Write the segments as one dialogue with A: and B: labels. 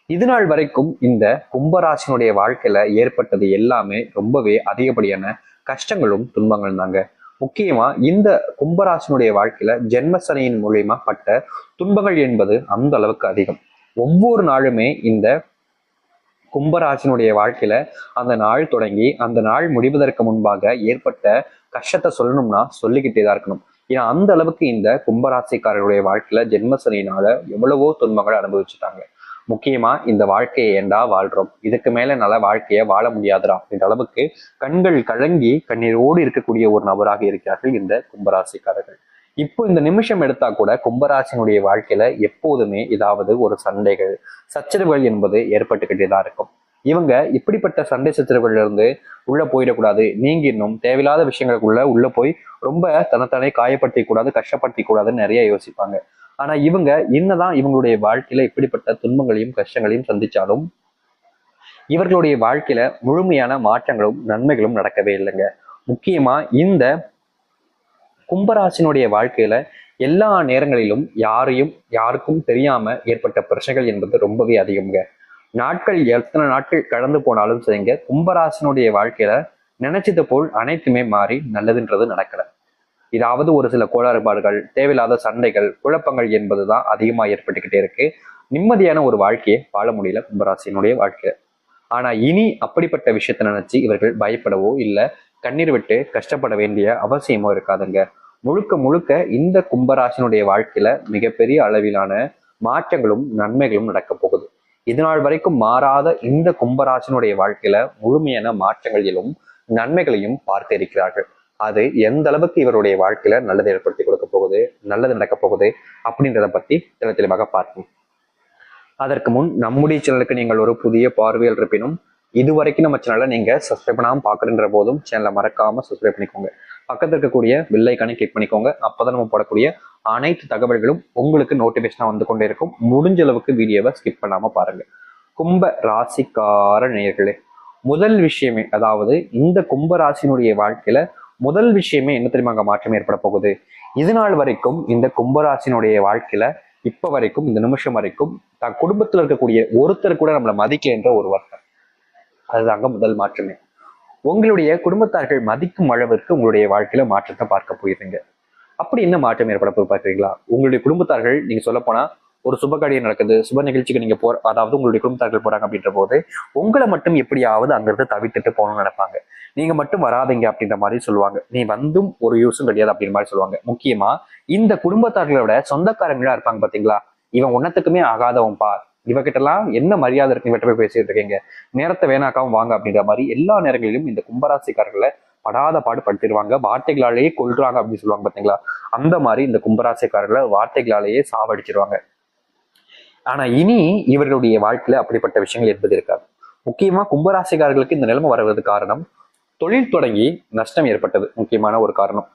A: இது நாள் வரைக்கும் இந்த கும்பராசினுடைய வாழ்க்கையில ஏற்பட்டது எல்லாமே ரொம்பவே அதிகப்படியான கஷ்டங்களும் துன்பங்களும் தாங்க. முக்கியமா இந்த கும்பராசினுடைய வாழ்க்கையில ஜென்மசனியின் மூலியமா பட்ட துன்பங்கள் என்பது அந்த அளவுக்கு அதிகம். ஒவ்வொரு நாளுமே இந்த கும்பராசினுடைய வாழ்க்கையில அந்த நாள் தொடங்கி அந்த நாள் முடிவதற்கு முன்பாக ஏற்பட்ட கஷ்டத்தை சொல்லணும்னா சொல்லிக்கிட்டே தான் இருக்கணும். ஏன்னா அந்த அளவுக்கு இந்த கும்பராசிக்காரர்களுடைய வாழ்க்கையில ஜென்மசனியினால எவ்வளவோ துன்பங்களை அனுபவிச்சுட்டாங்க. முக்கியமா இந்த வாழ்க்கையை ஏண்டா வாழ்றோம், இதுக்கு மேல நல்ல வாழ்க்கைய வாழ முடியாதுடா அப்படின்ற அளவுக்கு கண்கள் கலங்கி கண்ணீரோடு இருக்கக்கூடிய ஒரு நபராக இருக்கிறார்கள் இந்த கும்பராசிக்காரர்கள். இப்போ இந்த நிமிஷம் எடுத்தா கூட கும்பராசினுடைய வாழ்க்கையில எப்போதுமே ஏதாவது ஒரு சண்டைகள் சச்சரவுகள் என்பது ஏற்பட்டுக்கிட்டே தான் இருக்கும். இவங்க இப்படிப்பட்ட சண்டை சச்சரவுகள்ல இருந்து உள்ள போயிடக்கூடாது, நீங்க இன்னும் தேவையில்லாத விஷயங்களுக்குள்ள உள்ள போய் ரொம்ப தன்னைத்தானே காயப்படுத்தி கூடாது, கஷ்டப்படுத்தி கூடாதுன்னு நிறைய யோசிப்பாங்க. ஆனா இவங்க என்னதான் இவங்களுடைய வாழ்க்கையில இப்படிப்பட்ட துன்பங்களையும் கஷ்டங்களையும் சந்திச்சாலும் இவர்களுடைய வாழ்க்கையில முழுமையான மாற்றங்களும் நன்மைகளும் நடக்கவே இல்லைங்க. முக்கியமா இந்த கும்பராசினுடைய வாழ்க்கையில எல்லா நேரங்களிலும் யாருக்கும் தெரியாம ஏற்பட்ட பிரச்சனைகள் என்பது ரொம்பவே அதிகம்ங்க. நாட்கள் எத்தனை நாட்கள் கடந்து போனாலும் சரிங்க, கும்பராசினுடைய வாழ்க்கையில நினைச்சது போல் அனைத்துமே மாறி நல்லதுன்றது நடக்கல. இதாவது ஒரு சில கோளாறுபாடுகள், தேவையில்லாத சண்டைகள், குழப்பங்கள் என்பதுதான் அதிகமா ஏற்பட்டுக்கிட்டே இருக்கு. நிம்மதியான ஒரு வாழ்க்கையை வாழ முடியல கும்பராசினுடைய வாழ்க்கையில. ஆனா இனி அப்படிப்பட்ட விஷயத்த நினைச்சு இவர்கள் பயப்படவோ இல்ல கண்ணீர் விட்டு கஷ்டப்பட வேண்டிய அவசியமோ இருக்காதுங்க. முழுக்க முழுக்க இந்த கும்பராசினுடைய வாழ்க்கையில மிகப்பெரிய அளவிலான மாற்றங்களும் நன்மைகளும் நடக்க போகுது. இதுநாள் வரைக்கும் மாறாத இந்த கும்பராசினுடைய வாழ்க்கையில முழுமையான மாற்றங்களையும் நன்மைகளையும் பார்த்து இருக்கிறார்கள். அது எந்த அளவுக்கு இவருடைய வாழ்க்கையில நல்லதை ஏற்படுத்தி கொடுக்க போகுது, நல்லது நடக்க போகுது அப்படின்றத பத்தி தெளிவாக பார்ப்போம். அதற்கு முன் நம்முடைய சேனலுக்கு நீங்கள் ஒரு புதிய பார்வையில் இருப்பினும் இதுவரைக்கும் நம்ம சேனலை நீங்க சப்ஸ்கிரைப் பண்ணாம பாக்குறன்ற போதும் சேனலை மறக்காம சப்ஸ்கிரைப் பண்ணிக்கோங்க. பக்கத்தில் இருக்கக்கூடிய பெல் ஐக்கானை கிளிக் பண்ணிக்கோங்க. அப்பதான் நம்ம போடக்கூடிய அனைத்து தகவல்களும் உங்களுக்கு நோட்டிபிகேஷனா வந்து கொண்டே இருக்கும். முடிஞ்ச அளவுக்கு வீடியோவை ஸ்கிப் பண்ணாம பாருங்க. கும்ப ராசிக்கார நேயர்களே, முதல் விஷயமே, அதாவது இந்த கும்ப ராசியினுடைய வாழ்க்கையில முதல் விஷயமே என்ன தெரியுமாங்க மாற்றம் ஏற்பட போகுது. இது நாள் வரைக்கும் இந்த கும்பராசினுடைய வாழ்க்கையில இப்ப வரைக்கும் இந்த நிமிஷம் வரைக்கும் தன் குடும்பத்துல இருக்கக்கூடிய ஒருத்தர் கூட நம்மளை மதிக்க என்ற ஒரு வார்த்தை, அதுதாங்க முதல் மாற்றமே. உங்களுடைய குடும்பத்தார்கள் மதிக்கும் அளவிற்கு உங்களுடைய வாழ்க்கையில மாற்றத்தை பார்க்க போயிருங்க. அப்படி என்ன மாற்றம் ஏற்பட போய் பார்க்குறீங்களா? உங்களுடைய குடும்பத்தார்கள் நீங்க சொல்ல போனா ஒரு சுப காரியம் நடக்குது, சுப நிகழ்ச்சிக்கு நீங்க அதாவது உங்களுடைய குடும்பத்தார்கள் போறாங்க அப்படின்ற போது உங்களை மட்டும் எப்படியாவது அங்கிருந்து தவிர்த்துட்டு போகணும்னு நினைப்பாங்க. நீங்க மட்டும் வராதிங்க அப்படின்ற மாதிரி சொல்லுவாங்க. நீ வந்தும் ஒரு யூஸும் கிடையாது அப்படின்ற மாதிரி சொல்லுவாங்க. முக்கியமா இந்த குடும்பத்தார்களோட சொந்தக்காரங்களா இருப்பாங்க பாத்தீங்களா, இவன் ஒன்னத்துக்குமே ஆகாதவன் பா, இவகிட்ட எல்லாம் என்ன மரியாதை இருக்கு, இவட்ட போய் பேசிட்டு இருக்கீங்க, நேரத்தை வேணாக்காம வாங்க அப்படின்ற மாதிரி எல்லா நேரங்களிலும் இந்த கும்பராசிக்காரர்களை படாத பாடு படுத்திடுவாங்க. வார்த்தைகளாலேயே கொள்றாங்க அப்படின்னு சொல்லுவாங்க பாத்தீங்களா, அந்த மாதிரி இந்த கும்பராசிக்காரர்களை வார்த்தைகளாலேயே சாவடிச்சிருவாங்க. ஆனா இனி இவர்களுடைய வாழ்க்கையில அப்படிப்பட்ட விஷயங்கள் என்பது இருக்காது. முக்கியமா கும்பராசிக்காரர்களுக்கு இந்த நிலைமை வருவது காரணம் தொழில் தொடங்கி நஷ்டம் ஏற்பட்டது முக்கியமான ஒரு காரணம்.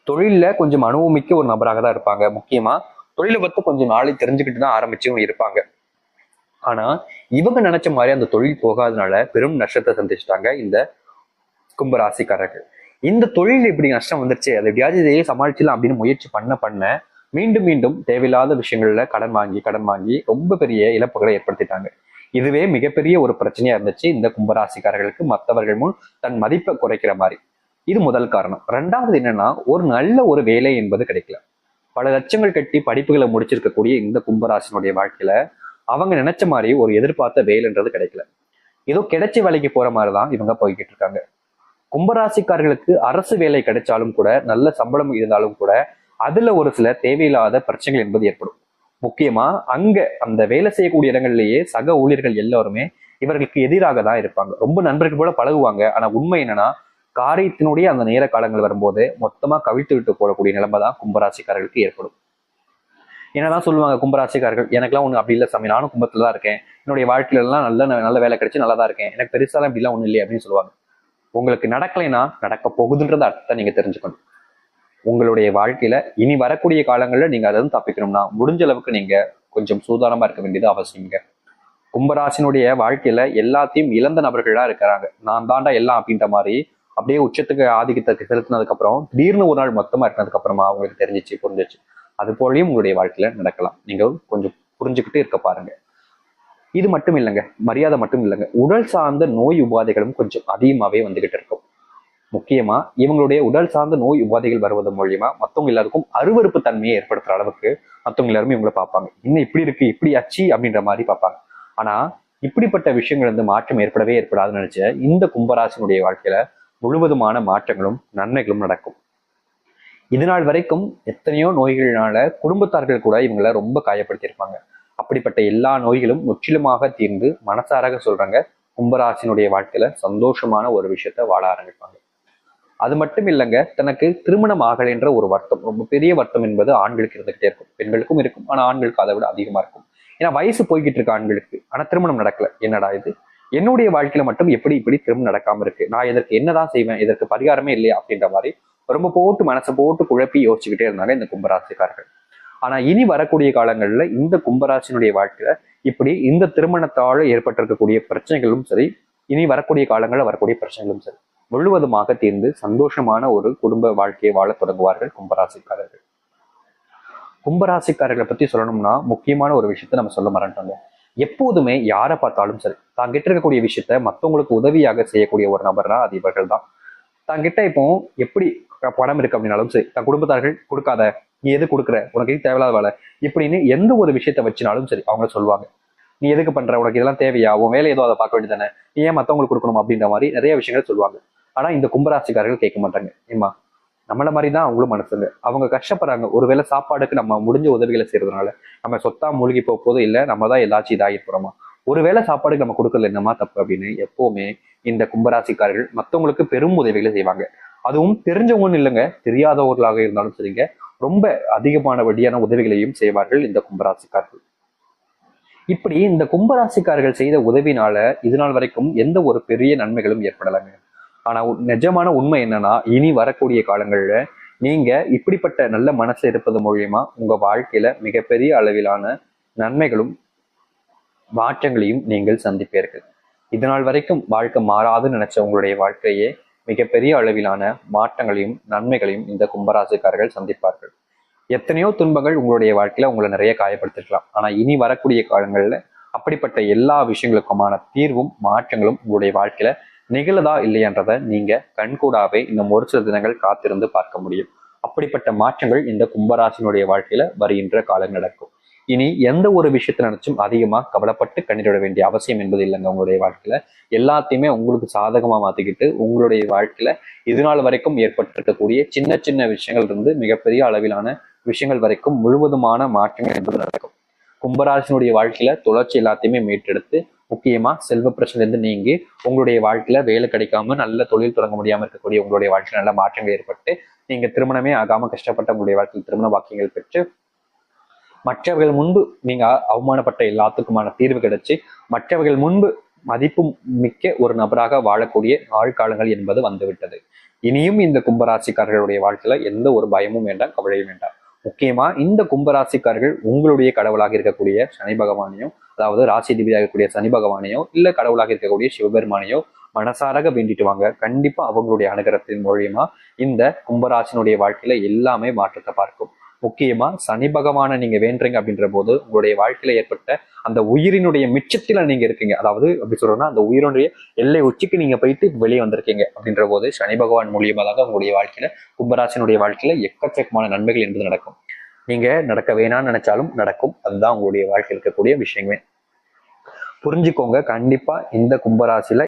A: தொழில்ல கொஞ்சம் அனுபவமிக்க ஒரு நபராக தான் இருப்பாங்க. முக்கியமா தொழிலை பத்தி கொஞ்சம் நாளை தெரிஞ்சுக்கிட்டு தான் ஆரம்பிச்சும் இருப்பாங்க. ஆனா இவங்க நினைச்ச மாதிரி அந்த தொழில் போகாதனால பெரும் நஷ்டத்தை சந்திச்சிட்டாங்க இந்த கும்பராசிக்காரர்கள். இந்த தொழில் இப்படி நஷ்டம் வந்துருச்சு, அதை எப்படியாவது இதையே சமாளிச்சிடலாம் அப்படின்னு முயற்சி பண்ண மீண்டும் மீண்டும் தேவையில்லாத விஷயங்கள்ல கடன் வாங்கி ரொம்ப பெரிய இழப்புகளை ஏற்படுத்திட்டாங்க. இதுவே மிகப்பெரிய ஒரு பிரச்சனையா இருந்துச்சு இந்த கும்பராசிக்காரர்களுக்கு, மற்றவர்கள் முன் தன் மதிப்பை குறைக்கிற மாதிரி. இது முதல் காரணம். ரெண்டாவது என்னன்னா, ஒரு நல்ல ஒரு வேலை என்பது கிடைக்கல. பல லட்சங்கள் கட்டி படிப்புகளை முடிச்சிருக்கக்கூடிய இந்த கும்பராசினுடைய வாழ்க்கையில அவங்க நினைச்ச மாதிரி ஒரு எதிர்பார்த்த வேலைன்றது கிடைக்கல. ஏதோ கிடைச்ச வேலைக்கு போற மாதிரிதான் இவங்க போய்கிட்டு இருக்காங்க. கும்பராசிக்காரர்களுக்கு அரசு வேலை கிடைச்சாலும் கூட, நல்ல சம்பளம் இருந்தாலும் கூட அதுல ஒரு சில தேவையில்லாத பிரச்சனைகள் என்பது ஏற்படும். முக்கியமா அங்க அந்த வேலை செய்யக்கூடிய இடங்கள்லயே சக ஊழியர்கள் எல்லாருமே இவர்களுக்கு எதிராக தான் இருப்பாங்க. ரொம்ப நண்பர்கள் போல பழகுவாங்க. ஆனா உண்மை என்னன்னா, காரியத்தினுடைய அந்த நேர காலங்கள் வரும்போது மொத்தமா கவிழ்த்து விட்டு போடக்கூடிய நிலைமை தான் கும்பராசிக்காரர்களுக்கு ஏற்படும். என்னதான் சொல்லுவாங்க கும்பராசிக்காரர்கள், எனக்கெல்லாம் ஒண்ணு அப்படி இல்லை சாமி, நானும் கும்பத்துல தான் இருக்கேன், என்னுடைய வாழ்க்கையில எல்லாம் நல்ல வேலை கிடைச்சு நல்லா தான் இருக்கேன், எனக்கு பெருசாலாம் இப்படிலாம் ஒண்ணும் இல்லையே அப்படின்னு சொல்லுவாங்க. உங்களுக்கு நடக்கலைன்னா நடக்க போகுதுன்றத அர்த்தத்தை நீங்க தெரிஞ்சுக்கணும். உங்களுடைய வாழ்க்கையில இனி வரக்கூடிய காலங்கள்ல நீங்க அதை தப்பிக்கணும்னா முடிஞ்ச அளவுக்கு நீங்க கொஞ்சம் சூதானமா இருக்க வேண்டியது அவசியங்க. கும்பராசினுடைய வாழ்க்கையில எல்லாத்தையும் இழந்த நபர்களா இருக்கிறாங்க. நான் தாண்டா எல்லாம் அப்படின்ற மாதிரி அப்படியே உச்சத்துக்கு ஆதிக்கத்தை செலுத்தினதுக்கு அப்புறம் திடீர்னு ஒரு நாள் மொத்தமா இருக்கிறதுக்கு அப்புறமா அவங்களுக்கு புரிஞ்சிச்சு. அது போலயும் உங்களுடைய வாழ்க்கையில நடக்கலாம். நீங்க கொஞ்சம் புரிஞ்சுக்கிட்டு இருக்க பாருங்க. இது மட்டும் இல்லைங்க, மரியாதை மட்டும் இல்லைங்க, உடல் சார்ந்த நோய் உபாதைகளும் கொஞ்சம் அதிகமாவே வந்துகிட்டு இருக்கும். முக்கியமா இவங்களுடைய உடல் சார்ந்த நோய் உபாதைகள் வருவது மூலியமா மத்தவங்க எல்லாருக்கும் அருவருப்பு தன்மையை ஏற்படுத்துற அளவுக்கு மத்தவங்க எல்லாருமே இவங்களை பார்ப்பாங்க. இன்னும் இப்படி இருக்கு, இப்படி அச்சு அப்படின்ற மாதிரி பார்ப்பாங்க. ஆனா இப்படிப்பட்ட விஷயங்கள் வந்து மாற்றம் ஏற்படவே ஏற்படாதுன்னு நினைச்ச இந்த கும்பராசினுடைய வாழ்க்கையில முழுவதுமான மாற்றங்களும் நன்மைகளும் நடக்கும். இது நாள் வரைக்கும் எத்தனையோ நோய்கள்னால குடும்பத்தார்கள் கூட இவங்களை ரொம்ப காயப்படுத்தியிருப்பாங்க. அப்படிப்பட்ட எல்லா நோய்களும் முற்றிலுமாக தீர்ந்து மனசாராக சொல்றாங்க, கும்பராசினுடைய வாழ்க்கையில சந்தோஷமான ஒரு விஷயத்த வாழ ஆரம்பிப்பாங்க. அது மட்டும் இல்லைங்க, தனக்கு திருமணம் ஆகலைன்ற ஒரு வருத்தம், ரொம்ப பெரிய வருத்தம் என்பது ஆண்களுக்கு இருந்துகிட்டே இருக்கும். பெண்களுக்கும் இருக்கும், ஆனா ஆண்களுக்கு அதை விட அதிகமா இருக்கும். ஏன்னா வயசு போய்கிட்டு இருக்கு ஆண்களுக்கு, ஆனா திருமணம் நடக்கல. என்னடா இது, என்னுடைய வாழ்க்கையில மட்டும் எப்படி இப்படி திருமணம் நடக்காம இருக்கு, நான் இதற்கு என்னதான் செய்வேன், இதற்கு பரிகாரமே இல்லையா அப்படின்ற மாதிரி ரொம்ப போட்டு மனசை போட்டு குழப்பி யோசிச்சுக்கிட்டே இருந்தாங்க இந்த கும்பராசிக்காரர்கள். ஆனா இனி வரக்கூடிய காலங்கள்ல இந்த கும்பராசினுடைய வாழ்க்கையில இப்படி இந்த திருமணத்தால ஏற்பட்டிருக்கக்கூடிய பிரச்சனைகளும் சரி, இனி வரக்கூடிய காலங்களில் வரக்கூடிய பிரச்சனைகளும் சரி முழுவதுமாக தீர்ந்து சந்தோஷமான ஒரு குடும்ப வாழ்க்கையை வாழ தொடங்குவார்கள் கும்பராசிக்காரர்கள். கும்பராசிக்காரர்களை பத்தி சொல்லணும்னா முக்கியமான ஒரு விஷயத்த நம்ம சொல்ல மறந்துட்டோங்க. எப்போதுமே யாரை பார்த்தாலும் சரி, தாங்கிட்ட இருக்கக்கூடிய விஷயத்த மற்றவங்களுக்கு உதவியாக செய்யக்கூடிய ஒரு நபர்னா அது இவர்கள் தான். தாங்கிட்ட இப்போ எப்படி பணம் இருக்கு அப்படின்னாலும் சரி, தன் குடும்பத்தார்கள் கொடுக்காத, நீ எது கொடுக்குற, உனக்கு இது தேவையில்லாத வேலை இப்படின்னு எந்த ஒரு விஷயத்த வச்சுனாலும் சரி அவங்க சொல்லுவாங்க, நீ எதுக்கு பண்ற, உனக்கு இதெல்லாம் தேவையா, உன் வேலை ஏதோ அதை பார்க்க வேண்டியதானே, நீ ஏன் மற்றவங்களுக்கு கொடுக்கணும் அப்படின்ற மாதிரி நிறைய விஷயங்கள் சொல்லுவாங்க. ஆனா இந்த கும்பராசிக்காரர்கள் கேட்க மாட்டாங்க. ஏமா, நம்மள மாதிரி தான் அவங்களும் மனசுங்க, அவங்க கஷ்டப்படுறாங்க, ஒருவேளை சாப்பாடுக்கு நம்ம முடிஞ்ச உதவிகளை செய்யறதுனால நம்ம சொத்தா மூழ்கி போதும் இல்லை, நம்ம தான் ஏதாச்சும் இதாகிட்டு போறோமா, ஒருவேளை சாப்பாடுக்கு நம்ம கொடுக்கறது என்னமா தப்பு அப்படின்னு எப்பவுமே இந்த கும்பராசிக்காரர்கள் மற்றவங்களுக்கு பெரும் உதவிகளை செய்வாங்க. அதுவும் தெரிஞ்சவங்கன்னு இல்லைங்க, தெரியாதவர்களாக இருந்தாலும் சரிங்க, ரொம்ப அதிகமான வழியான உதவிகளையும் செய்வார்கள் இந்த கும்பராசிக்காரர்கள். இப்படி இந்த கும்பராசிக்காரர்கள் செய்த உதவினால இது நாள் வரைக்கும் எந்த ஒரு பெரிய நன்மைகளும் ஏற்படலைங்க. ஆனா நிஜமான உண்மை என்னன்னா, இனி வரக்கூடிய காலங்கள்ல நீங்க இப்படிப்பட்ட நல்ல மனசுல இருப்பது மூலியமா உங்க வாழ்க்கையில மிகப்பெரிய அளவிலான நன்மைகளும் மாற்றங்களையும் நீங்கள் சந்திப்பீர்கள். இதனால் வரைக்கும் வாழ்க்கை மாறாதுன்னு நினைச்ச உங்களுடைய வாழ்க்கையே மிகப்பெரிய அளவிலான மாற்றங்களையும் நன்மைகளையும் இந்த கும்பராசிக்காரர்கள் சந்திப்பார்கள். எத்தனையோ துன்பங்கள் உங்களுடைய வாழ்க்கையில உங்களை நிறைய காயப்படுத்திருக்கலாம். ஆனா இனி வரக்கூடிய காலங்கள்ல அப்படிப்பட்ட எல்லா விஷயங்களுக்குமான தீர்வும் மாற்றங்களும் உங்களுடைய வாழ்க்கையில நிகழதா இல்லையன்றதை நீங்க கண்கூடாவே இன்னும் ஒரு சில தினங்கள் காத்திருந்து பார்க்க முடியும். அப்படிப்பட்ட மாற்றங்கள் இந்த கும்பராசினுடைய வாழ்க்கையில வருகின்ற காலம் நடக்கும். இனி எந்த ஒரு விஷயத்தை நினைச்சும் அதிகமா கவலைப்பட்டு கண்ணீர் வேண்டிய அவசியம் என்பது இல்லைங்க. உங்களுடைய வாழ்க்கையில எல்லாத்தையுமே உங்களுக்கு சாதகமா மாத்திக்கிட்டு உங்களுடைய வாழ்க்கையில இது நாள் வரைக்கும் ஏற்பட்டிருக்கக்கூடிய சின்ன சின்ன விஷயங்கள் இருந்து மிகப்பெரிய அளவிலான விஷயங்கள் வரைக்கும் முழுவதுமான மாற்றங்கள் என்பது நடக்கும். கும்பராசினுடைய வாழ்க்கையில தொடர்ச்சி எல்லாத்தையுமே மீட்டெடுத்து முக்கியமா செல்வ பிரச்சனையிலிருந்து நீங்கி உங்களுடைய வாழ்க்கையில வேலை கிடைக்காம நல்ல தொழில் தொடங்க முடியாம இருக்கக்கூடிய உங்களுடைய வாழ்க்கையில நல்ல மாற்றங்கள் ஏற்பட்டு நீங்க திருமணமே ஆகாம கஷ்டப்பட்ட உங்களுடைய வாழ்க்கையில் திருமண வாக்கியங்கள் பெற்று மற்றவர்கள் முன்பு நீங்க அவமானப்பட்ட எல்லாத்துக்குமான தீர்வு கிடைச்சு மற்றவர்கள் முன்பு மதிப்பு மிக்க ஒரு நபராக வாழக்கூடிய ஆழ்காலங்கள் என்பது வந்துவிட்டது. இனியும் இந்த கும்பராசிக்காரர்களுடைய வாழ்க்கையில எந்த ஒரு பயமும் வேண்டாம், கவலையும் வேண்டாம். முக்கியமா இந்த கும்பராசிக்காரர்கள் உங்களுடைய கடவுளாக இருக்கக்கூடிய சனி பகவானையோ, அதாவது ராசி அதிபதியாக இருக்கக்கூடிய சனி பகவானையோ இல்ல கடவுளாக இருக்கக்கூடிய சிவபெருமானையோ மனசாராக வேண்டிட்டு வாங்க. கண்டிப்பா அவங்களுடைய அனுகிரகத்தின் மூலியமா இந்த கும்பராசினுடைய வாழ்க்கையில எல்லாமே மாற்றத்தை பார்க்கும். முக்கியமா சனி பகவானை நீங்க வேண்டுறீங்க அப்படின்ற போது உங்களுடைய வாழ்க்கையில ஏற்பட்ட அந்த உயிரினுடைய மிச்சத்துல நீங்க இருக்கீங்க. அதாவது அப்படி சொல்றோம்னா அந்த உயிரினுடைய எல்லை உச்சிக்கு நீங்க போயிட்டு வெளியே வந்திருக்கீங்க அப்படின்ற போது சனி பகவான் மூலியமா தாங்க உங்களுடைய வாழ்க்கையில கும்பராசினுடைய வாழ்க்கையில எக்கச்சக்கமான நன்மைகள் என்பது நடக்கும். நீங்க நடக்க வேணாம்னு நினைச்சாலும் நடக்கும். அதுதான் உங்களுடைய வாழ்க்கையில் இருக்கக்கூடிய விஷயமே. புரிஞ்சுக்கோங்க. கண்டிப்பா இந்த கும்பராசியில